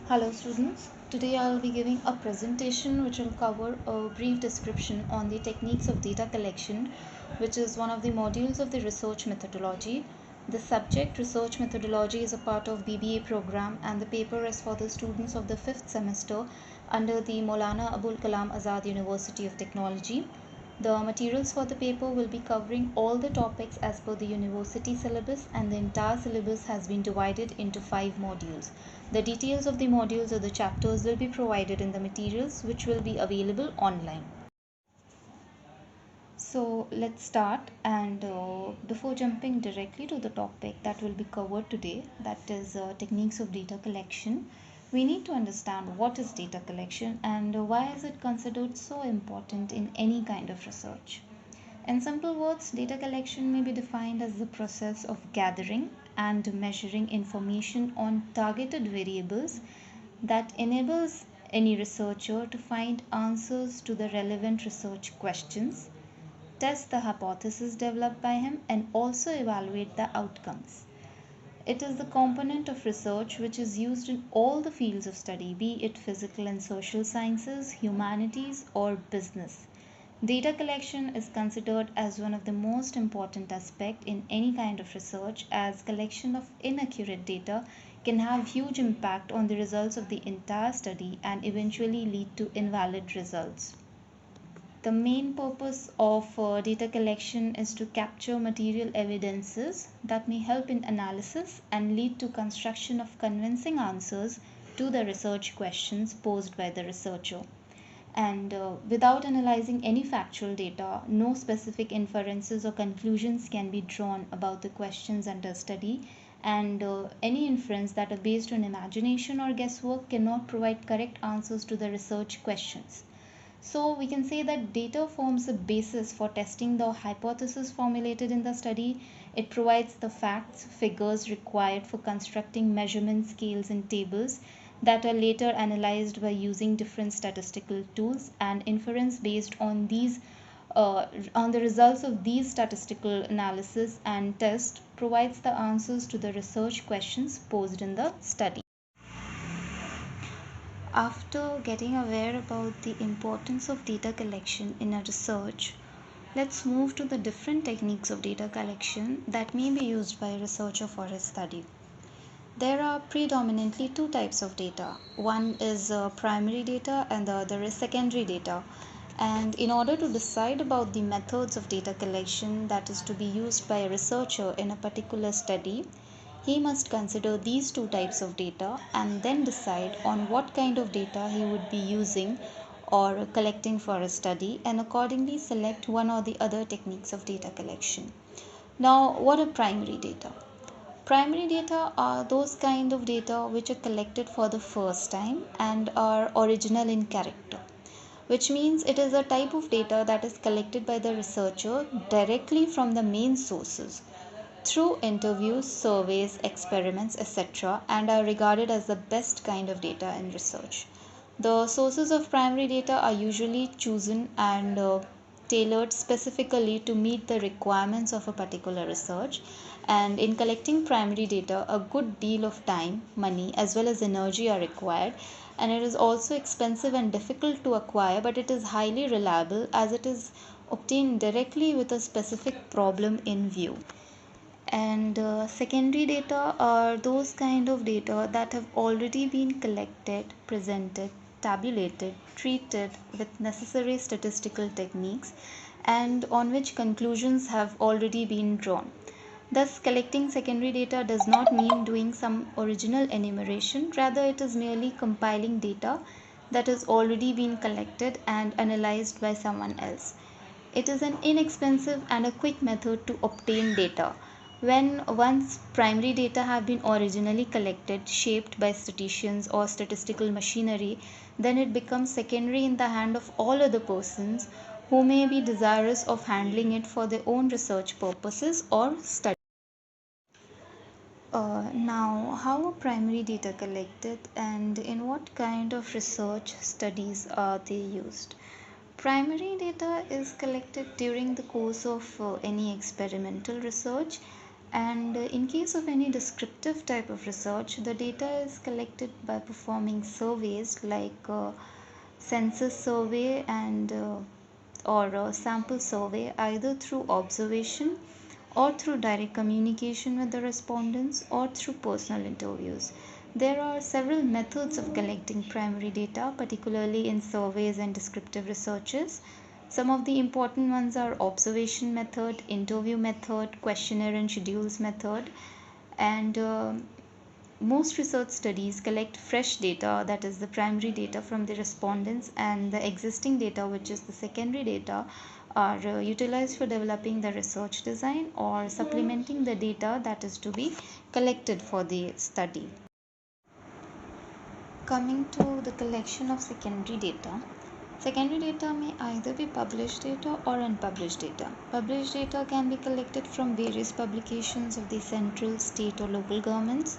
Hello students, today I will be giving a presentation which will cover a brief description on the techniques of data collection, which is one of the modules of the research methodology. The subject research methodology is a part of BBA program and the paper is for the students of the 5th semester under the Maulana Abul Kalam Azad University of Technology. The materials for the paper will be covering all the topics as per the university syllabus, and the entire syllabus has been divided into 5 modules. The details of the modules or the chapters will be provided in the materials which will be available online. So let's start, and before jumping directly to the topic that will be covered today, that is techniques of data collection, we need to understand what is data collection and why is it considered so important in any kind of research. In simple words, data collection may be defined as the process of gathering and measuring information on targeted variables that enables any researcher to find answers to the relevant research questions, test the hypothesis developed by him, and also evaluate the outcomes. It is the component of research which is used in all the fields of study, be it physical and social sciences, humanities, or business. Data collection is considered as one of the most important aspects in any kind of research, as collection of inaccurate data can have huge impact on the results of the entire study and eventually lead to invalid results. The main purpose of data collection is to capture material evidences that may help in analysis and lead to construction of convincing answers to the research questions posed by the researcher. And without analyzing any factual data, no specific inferences or conclusions can be drawn about the questions under study, and any inference that are based on imagination or guesswork cannot provide correct answers to the research questions. So we can say that data forms the basis for testing the hypothesis formulated in the study. It provides the facts, figures required for constructing measurement scales and tables that are later analyzed by using different statistical tools, and inference based on the results of these statistical analysis and test provides the answers to the research questions posed in the study. After getting aware about the importance of data collection in a research, let's move to the different techniques of data collection that may be used by a researcher for his study. There are predominantly two types of data. One is primary data and the other is secondary data. And in order to decide about the methods of data collection that is to be used by a researcher in a particular study, he must consider these two types of data and then decide on what kind of data he would be using or collecting for a study, and accordingly select one or the other techniques of data collection. Now, what are primary data? Primary data are those kind of data which are collected for the first time and are original in character, which means it is a type of data that is collected by the researcher directly from the main sources through interviews, surveys, experiments, etc., and are regarded as the best kind of data in research. The sources of primary data are usually chosen and tailored specifically to meet the requirements of a particular research. And in collecting primary data, a good deal of time, money, as well as energy are required. And it is also expensive and difficult to acquire, but it is highly reliable as it is obtained directly with a specific problem in view. And secondary data are those kind of data that have already been collected, presented, tabulated, treated with necessary statistical techniques, and on which conclusions have already been drawn. Thus, collecting secondary data does not mean doing some original enumeration, rather, it is merely compiling data that has already been collected and analyzed by someone else. It is an inexpensive and a quick method to obtain data. When once primary data have been originally collected, shaped by statisticians or statistical machinery, then it becomes secondary in the hand of all other persons who may be desirous of handling it for their own research purposes or study. Now, how are primary data collected and in what kind of research studies are they used? Primary data is collected during the course of any experimental research, And in case of any descriptive type of research, the data is collected by performing surveys like census survey and or a sample survey, either through observation or through direct communication with the respondents or through personal interviews. There are several methods of collecting primary data, particularly in surveys and descriptive researches. Some of the important ones are observation method, interview method, questionnaire and schedules method, and most research studies collect fresh data, that is the primary data from the respondents, and the existing data, which is the secondary data, are utilized for developing the research design or supplementing the data that is to be collected for the study. Coming to the collection of secondary data, secondary data may either be published data or unpublished data. Published data can be collected from various publications of the central, state, or local governments,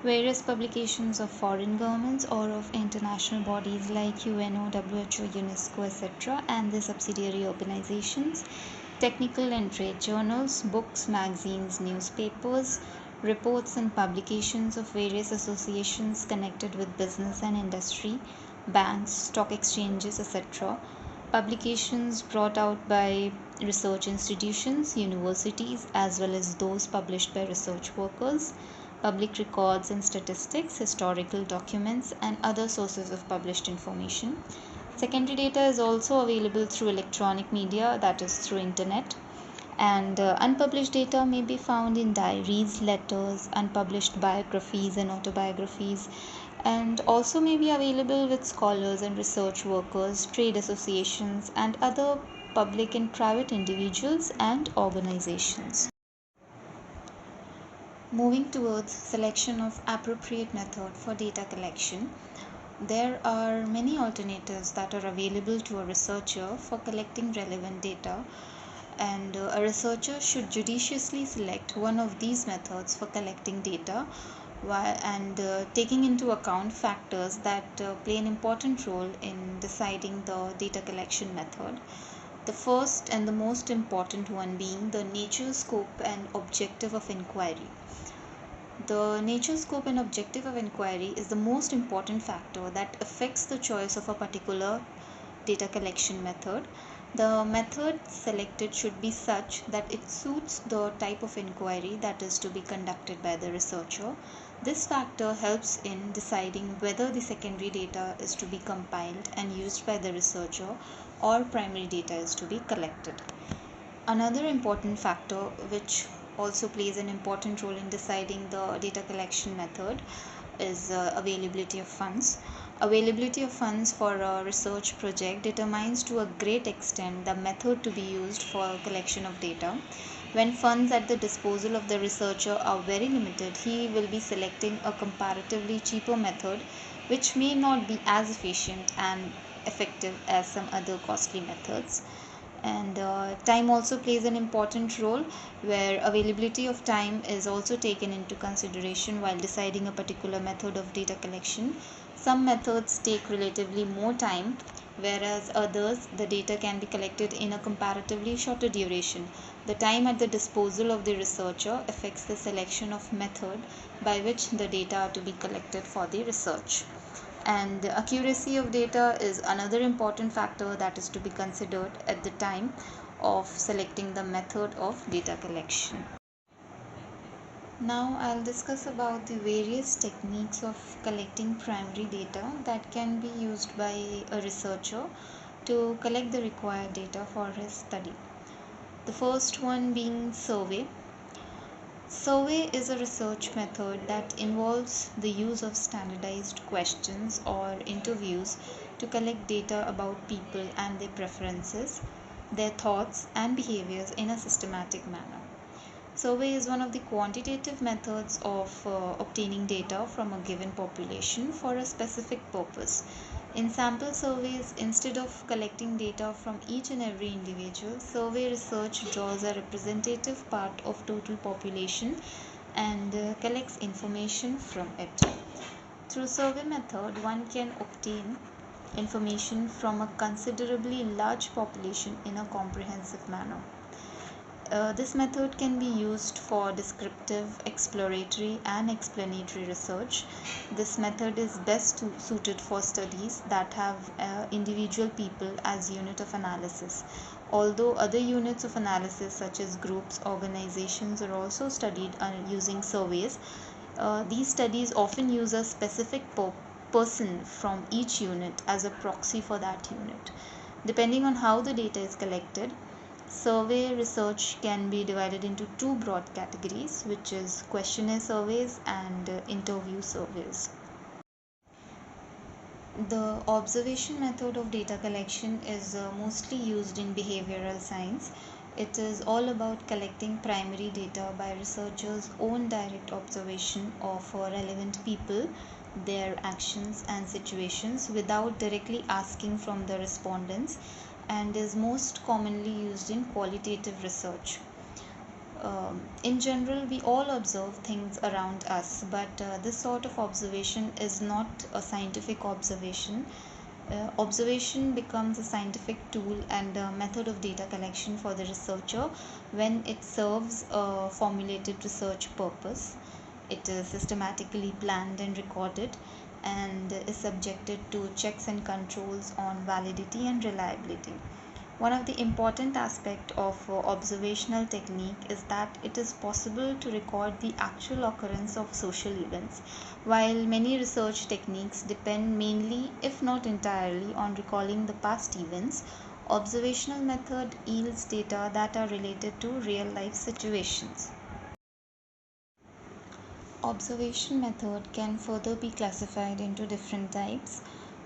various publications of foreign governments or of international bodies like UNO, WHO, UNESCO, etc., and their subsidiary organizations, technical and trade journals, books, magazines, newspapers, reports and publications of various associations connected with business and industry, banks, stock exchanges, etc., publications brought out by research institutions, universities, as well as those published by research workers, public records and statistics, historical documents, and other sources of published information. Secondary data is also available through electronic media, that is through internet, and unpublished data may be found in diaries, letters, unpublished biographies and autobiographies, and also may be available with scholars and research workers, trade associations, and other public and private individuals and organizations. Moving towards selection of appropriate method for data collection, there are many alternatives that are available to a researcher for collecting relevant data, and a researcher should judiciously select one of these methods for collecting data while and taking into account factors that play an important role in deciding the data collection method. The first and the most important one being the nature, scope, and objective of inquiry. The nature, scope, and objective of inquiry is the most important factor that affects the choice of a particular data collection method. The method selected should be such that it suits the type of inquiry that is to be conducted by the researcher. This factor helps in deciding whether the secondary data is to be compiled and used by the researcher or primary data is to be collected. Another important factor which also plays an important role in deciding the data collection method is availability of funds. Availability of funds for a research project determines to a great extent the method to be used for collection of data. When funds at the disposal of the researcher are very limited, he will be selecting a comparatively cheaper method which may not be as efficient and effective as some other costly methods. And time also plays an important role, where availability of time is also taken into consideration while deciding a particular method of data collection. Some methods take relatively more time, whereas others the data can be collected in a comparatively shorter duration. The time at the disposal of the researcher affects the selection of method by which the data are to be collected for the research. And the accuracy of data is another important factor that is to be considered at the time of selecting the method of data collection. Now I'll discuss about the various techniques of collecting primary data that can be used by a researcher to collect the required data for his study. The first one being survey. Survey is a research method that involves the use of standardized questions or interviews to collect data about people and their preferences, their thoughts, and behaviors in a systematic manner. Survey is one of the quantitative methods of obtaining data from a given population for a specific purpose. In sample surveys, instead of collecting data from each and every individual, survey research draws a representative part of total population and collects information from it. Through survey method, one can obtain information from a considerably large population in a comprehensive manner. This method can be used for descriptive, exploratory, and explanatory research. This method is best suited for studies that have individual people as unit of analysis. Although other units of analysis such as groups, organizations are also studied using surveys, these studies often use a specific person from each unit as a proxy for that unit. Depending on how the data is collected, survey research can be divided into two broad categories, which is questionnaire surveys and interview surveys. The observation method of data collection is mostly used in behavioral science. It is all about collecting primary data by researchers' own direct observation of relevant people, their actions, and situations without directly asking from the respondents, and is most commonly used in qualitative research. In general, we all observe things around us, but this sort of observation is not a scientific observation. Observation becomes a scientific tool and a method of data collection for the researcher when it serves a formulated research purpose. It is systematically planned and recorded and is subjected to checks and controls on validity and reliability. One of the important aspects of observational technique is that it is possible to record the actual occurrence of social events. While many research techniques depend mainly, if not entirely, on recalling the past events, observational method yields data that are related to real life situations. Observation method can further be classified into different types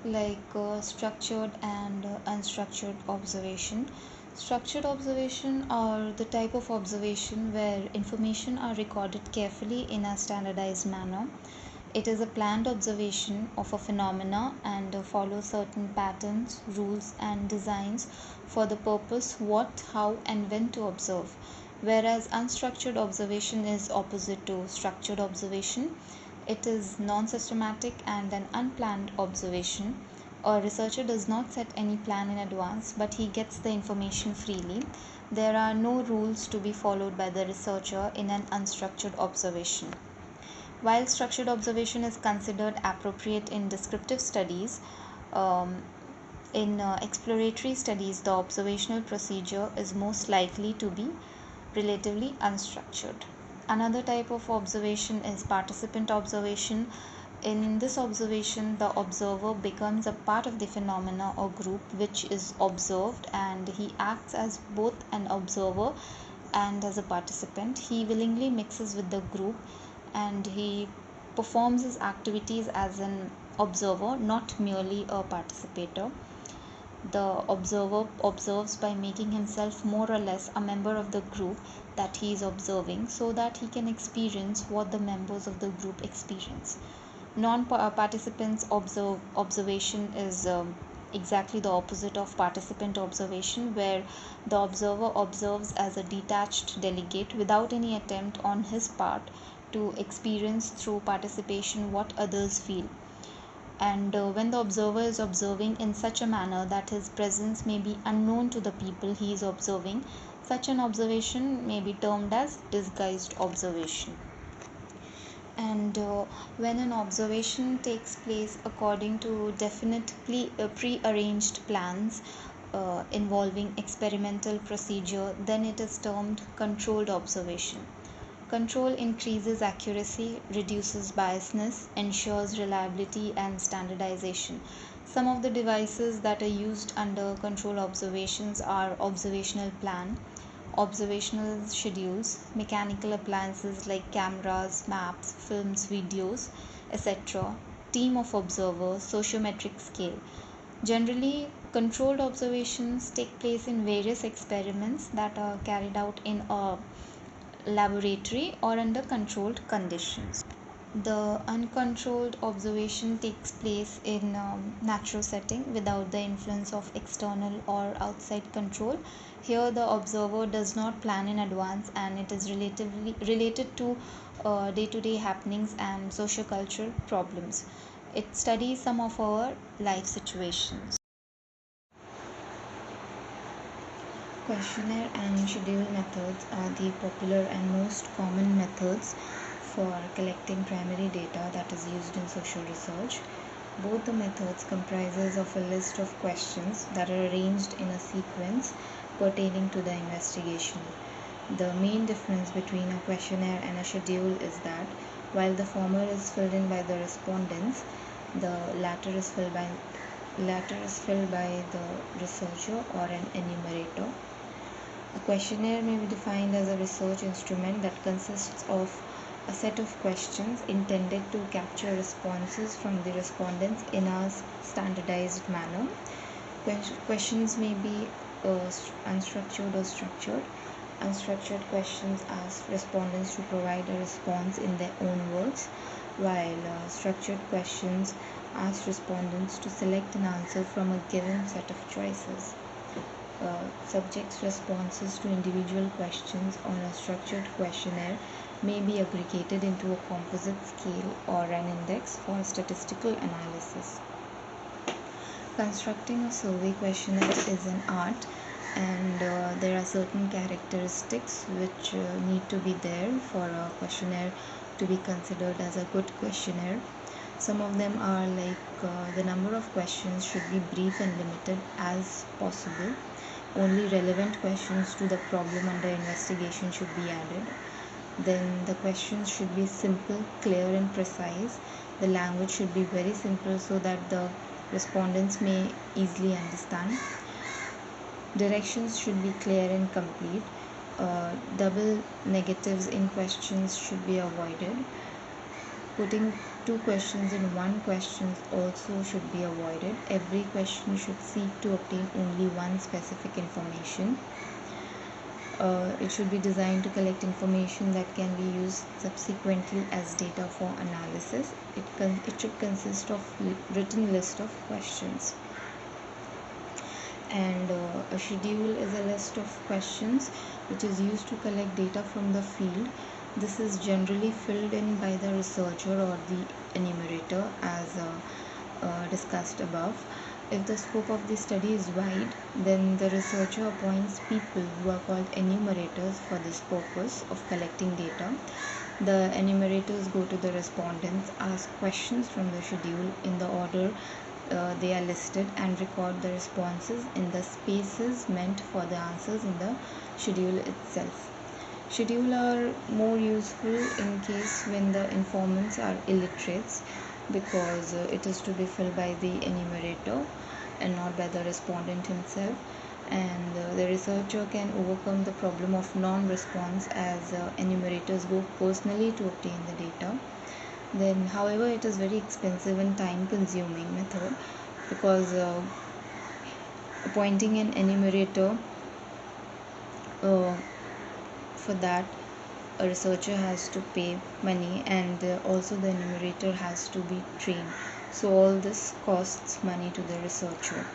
like structured and unstructured observation. Structured observation are the type of observation where information are recorded carefully in a standardized manner. It is a planned observation of a phenomena and follows certain patterns, rules, and designs for the purpose what, how, and when to observe. Whereas unstructured observation is opposite to structured observation. It is non systematic and an unplanned observation. A researcher does not set any plan in advance, but he gets the information freely. There are no rules to be followed by the researcher in an unstructured observation. While structured observation is considered appropriate in descriptive studies, um, in exploratory studies, the observational procedure is most likely to be relatively unstructured. Another type of observation is participant observation. In this observation, the observer becomes a part of the phenomena or group which is observed, and he acts as both an observer and as a participant. He willingly mixes with the group and he performs his activities as an observer, not merely a participator. The observer observes by making himself more or less a member of the group that he is observing so that he can experience what the members of the group experience. Non participants observation is exactly the opposite of participant observation, where the observer observes as a detached delegate without any attempt on his part to experience through participation what others feel. And when the observer is observing in such a manner that his presence may be unknown to the people he is observing, such an observation may be termed as disguised observation. And when an observation takes place according to definitely pre-arranged plans involving experimental procedure, then it is termed controlled observation. Control increases accuracy, reduces biasness, ensures reliability and standardization. Some of the devices that are used under control observations are observational plan, observational schedules, mechanical appliances like cameras, maps, films, videos, etc., team of observers, sociometric scale. Generally, controlled observations take place in various experiments that are carried out in a laboratory or under controlled conditions. The uncontrolled observation takes place in natural setting without the influence of external or outside control. Here the observer does not plan in advance and it is relatively related to day-to-day happenings and sociocultural problems. It studies some of our life situations. Questionnaire and schedule methods are the popular and most common methods for collecting primary data that is used in social research. Both the methods comprises of a list of questions that are arranged in a sequence pertaining to the investigation. The main difference between a questionnaire and a schedule is that while the former is filled in by the respondents, the latter is filled by the researcher or an enumerator. A questionnaire may be defined as a research instrument that consists of a set of questions intended to capture responses from the respondents in a standardized manner. Questions may be unstructured or structured. Unstructured questions ask respondents to provide a response in their own words, while structured questions ask respondents to select an answer from a given set of choices. Subjects' responses to individual questions on a structured questionnaire may be aggregated into a composite scale or an index for statistical analysis. Constructing a survey questionnaire is an art, and there are certain characteristics which need to be there for a questionnaire to be considered as a good questionnaire. Some of them are like the number of questions should be brief and limited as possible. Only relevant questions to the problem under investigation should be added. Then the questions should be simple, clear, and precise. The language should be very simple so that the respondents may easily understand. Directions should be clear and complete. Double negatives in questions should be avoided. Putting two questions in one question also should be avoided. Every question should seek to obtain only one specific information. It should be designed to collect information that can be used subsequently as data for analysis. It should consist of written list of questions. And a schedule is a list of questions which is used to collect data from the field. This is generally filled in by the researcher or the enumerator as discussed above. If the scope of the study is wide, then the researcher appoints people who are called enumerators for this purpose of collecting data. The enumerators go to the respondents, ask questions from the schedule in the order they are listed, and record the responses in the spaces meant for the answers in the schedule itself. Schedule are more useful in case when the informants are illiterates, because it is to be filled by the enumerator and not by the respondent himself, and the researcher can overcome the problem of non-response as enumerators go personally to obtain the data. Then however, it is very expensive and time consuming method, because appointing an enumerator, for that a researcher has to pay money, and also the enumerator has to be trained, so all this costs money to the researcher.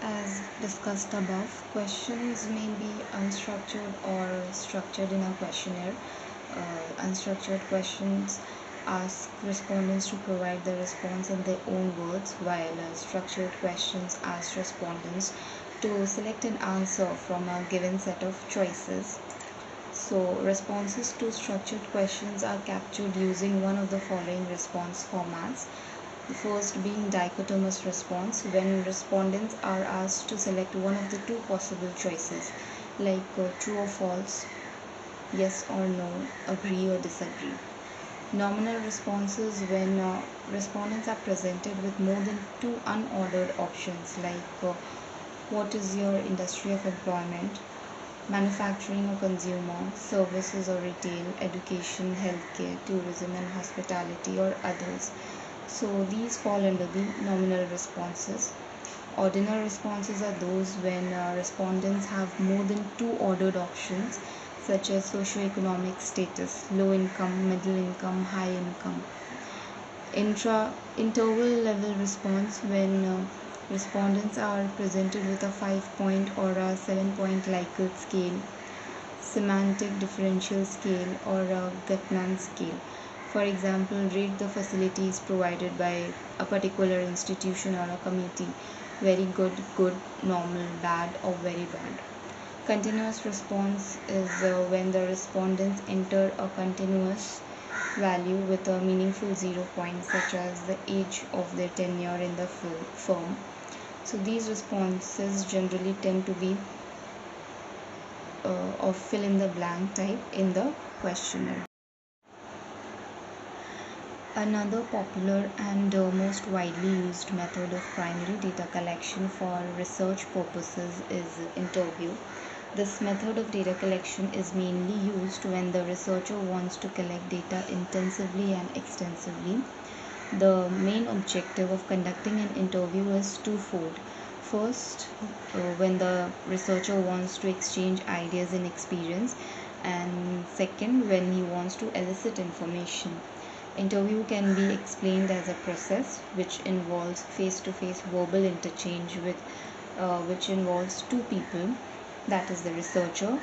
As discussed above, questions may be unstructured or structured in a questionnaire. Unstructured questions ask respondents to provide the response in their own words, while structured questions ask respondents to select an answer from a given set of choices. So, responses to structured questions are captured using one of the following response formats. The first being dichotomous response, when respondents are asked to select one of the two possible choices, like true or false, yes or no, agree or disagree. Nominal responses, when respondents are presented with more than two unordered options, like what is your industry of employment, manufacturing or consumer, services or retail, education, healthcare, tourism and hospitality, or others. So these fall under the nominal responses. Ordinal responses are those when respondents have more than two ordered options, such as socioeconomic status, low income, middle income, high income. Interval level response, when respondents are presented with a 5-point or a 7-point Likert scale, semantic differential scale, or a Gutmann scale. For example, rate the facilities provided by a particular institution or a committee. very good, good, normal, bad, or very bad. Continuous response is when the respondents enter a continuous value with a meaningful 0 point, such as the age of their tenure in the firm. So these responses generally tend to be of fill in the blank type in the questionnaire. Another popular and most widely used method of primary data collection for research purposes is interview. This method of data collection is mainly used when the researcher wants to collect data intensively and extensively. The main objective of conducting an interview is twofold. First, when the researcher wants to exchange ideas and experience, and second, when he wants to elicit information. Interview can be explained as a process which involves face-to-face verbal interchange which involves two people, that is the researcher,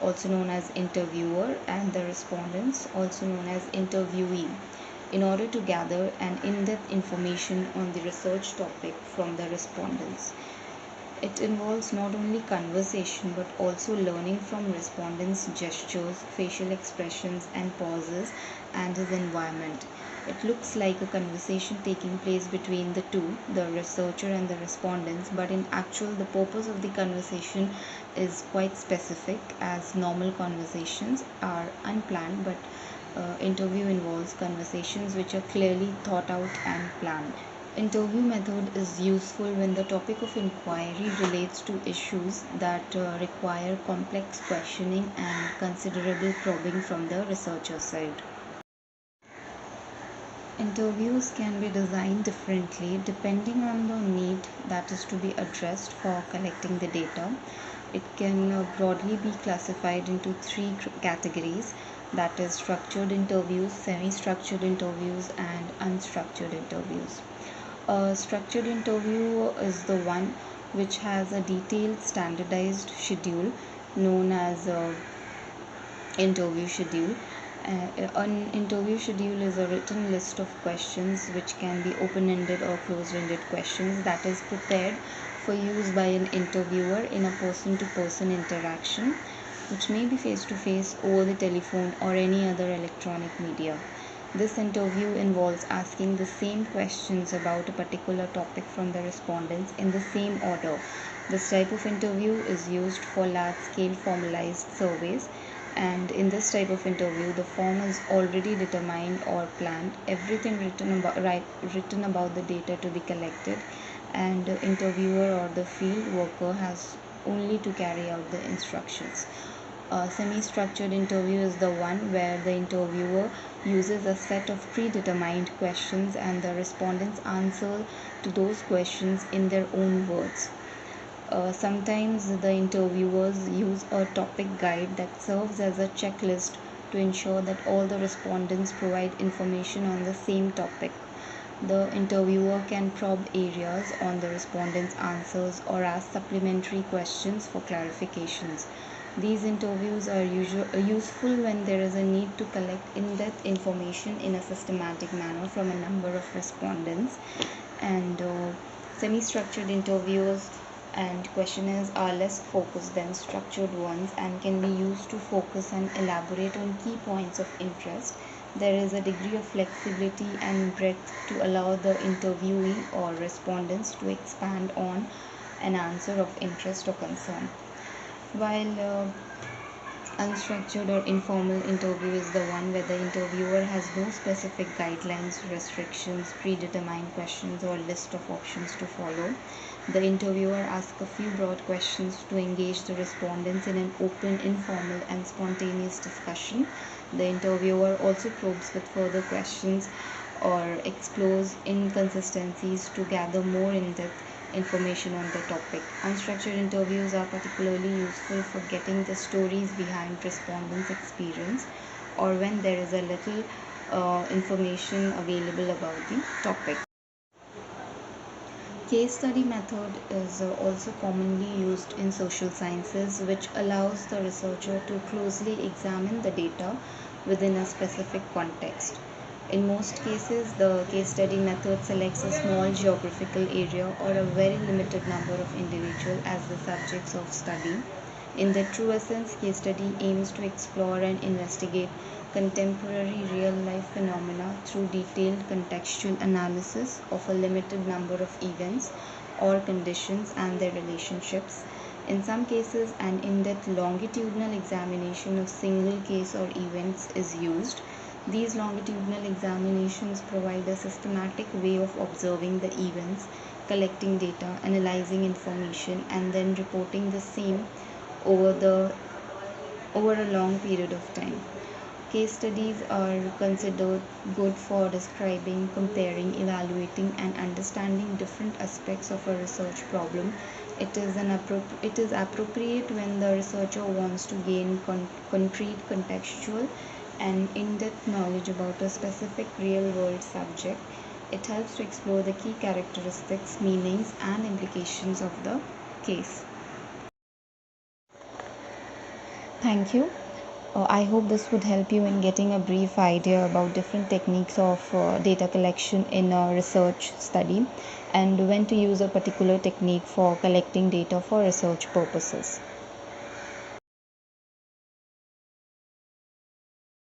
also known as interviewer, and the respondents, also known as interviewee, in order to gather an in-depth information on the research topic from the respondents. It involves not only conversation but also learning from respondents' gestures, facial expressions, and pauses, and his environment. It looks like a conversation taking place between the two, the researcher and the respondents, but in actual, the purpose of the conversation is quite specific, as normal conversations are unplanned, but interview involves conversations which are clearly thought out and planned. Interview method is useful when the topic of inquiry relates to issues that require complex questioning and considerable probing from the researcher side. Interviews can be designed differently depending on the need that is to be addressed for collecting the data. It can broadly be classified into three categories, that is structured interviews, semi-structured interviews, and unstructured interviews. A structured interview is the one which has a detailed standardized schedule known as a interview schedule. An interview schedule is a written list of questions which can be open-ended or closed-ended questions that is prepared for use by an interviewer in a person-to-person interaction, which may be face-to-face, over the telephone, or any other electronic media. This interview involves asking the same questions about a particular topic from the respondents in the same order. This type of interview is used for large-scale formalized surveys, and in this type of interview the form is already determined or planned, everything written about the data to be collected, and the interviewer or the field worker has only to carry out the instructions. A semi-structured interview is the one where the interviewer uses a set of predetermined questions and the respondents answer to those questions in their own words. Sometimes the interviewers use a topic guide that serves as a checklist to ensure that all the respondents provide information on the same topic. The interviewer can probe areas on the respondents' answers or ask supplementary questions for clarifications. These interviews are useful when there is a need to collect in-depth information in a systematic manner from a number of respondents, and semi-structured interviews and questionnaires are less focused than structured ones and can be used to focus and elaborate on key points of interest. There is a degree of flexibility and breadth to allow the interviewee or respondents to expand on an answer of interest or concern. While unstructured or informal interview is the one where the interviewer has no specific guidelines, restrictions, predetermined questions, or list of options to follow. The interviewer asks a few broad questions to engage the respondents in an open, informal, and spontaneous discussion. The interviewer also probes with further questions or explores inconsistencies to gather more in-depth information on the topic. Unstructured interviews are particularly useful for getting the stories behind respondents' experience or when there is a little information available about the topic. Case study method is also commonly used in social sciences, which allows the researcher to closely examine the data within a specific context. In most cases, the case study method selects a small geographical area or a very limited number of individuals as the subjects of study. In the true essence, case study aims to explore and investigate contemporary real life phenomena through detailed contextual analysis of a limited number of events or conditions and their relationships. In some cases, an in depth longitudinal examination of single case or events is used. These longitudinal examinations provide a systematic way of observing the events, collecting data, analyzing information, and then reporting the same over the over a long period of time. Case studies are considered good for describing, comparing, evaluating, and understanding different aspects of a research problem. It is appropriate when the researcher wants to gain concrete, contextual, and in-depth knowledge about a specific real-world subject. It helps to explore the key characteristics, meanings, and implications of the case. Thank you. I hope this would help you in getting a brief idea about different techniques of data collection in a research study and when to use a particular technique for collecting data for research purposes.